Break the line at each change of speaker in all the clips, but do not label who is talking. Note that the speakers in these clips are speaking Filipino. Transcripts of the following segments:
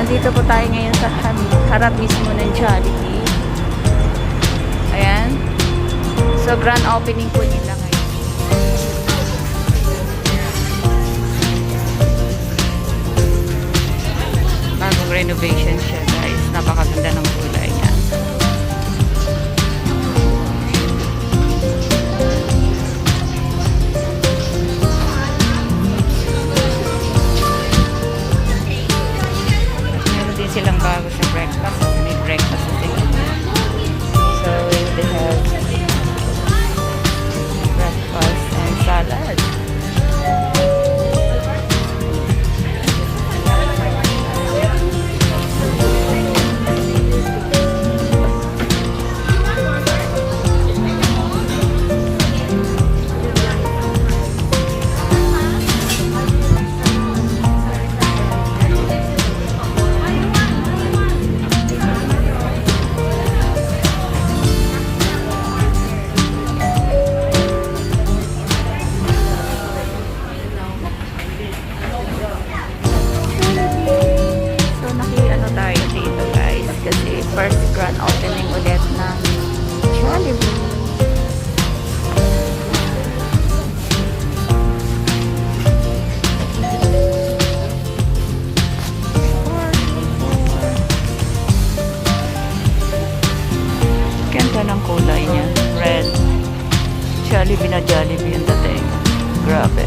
nandito po tayo ngayon sa harap mismo ng Jollibee. Ayan. So, grand opening po nila ngayon. Bagong renovation siya, guys. Napakaganda ng kulay niya. Silang bago sa breakfast. May breakfast din. So, they have breakfast and salad. First grand opening ulit ng Jollibee. Ganda ng kulay niya. Red. Jollibee na Jollibee yung dating. Grabe.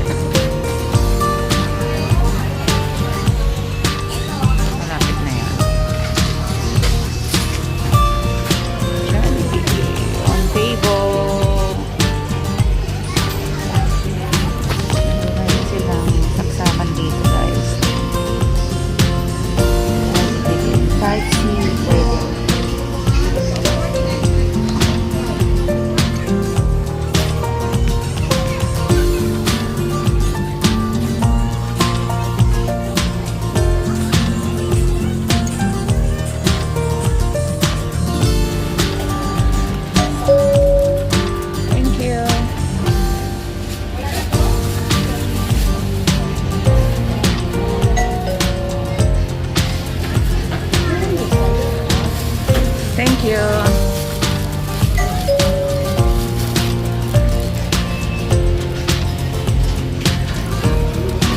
Thank you.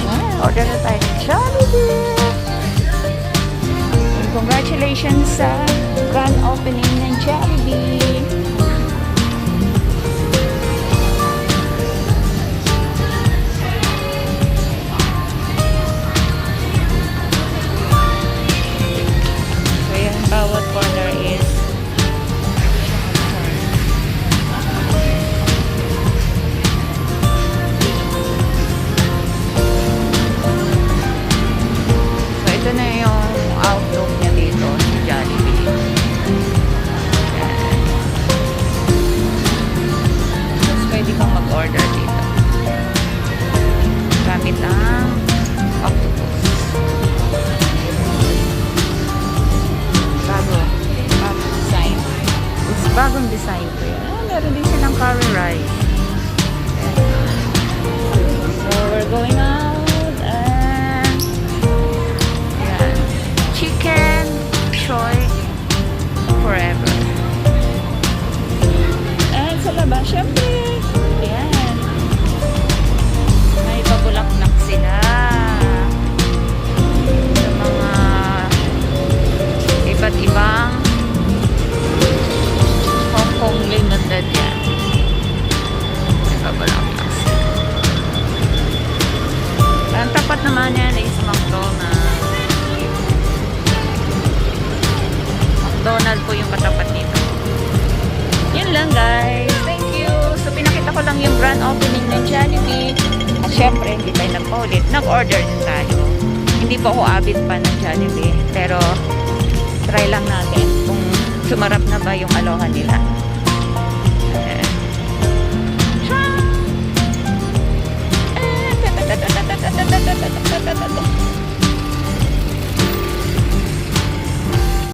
Wow, order na tayo ng Jollibee. And congratulations sa grand opening ng Jollibee. So yung bawat corner is order dito gamit ang octopus. Bagong design. It's bagong design ko yan. Meron din silang curry rice. So we're going out and yan. Chicken choy forever. And sa labas, syempre bulaklak sila sa mga iba't ibang Hong Kong Limited yan. Bulaklak sila. Ang tapat naman yan is McDonald's. McDonald's po yung katapat nito. Yun lang, guys. Thank you. So pinakita ko lang yung grand opening ng Jollibee. At syempre, hindi tayo nagpaulit. Nag-order din tayo. Hindi po ako abit pa ng Jollibee. Pero, try lang natin kung sumarap na ba yung aloha nila. Ayan.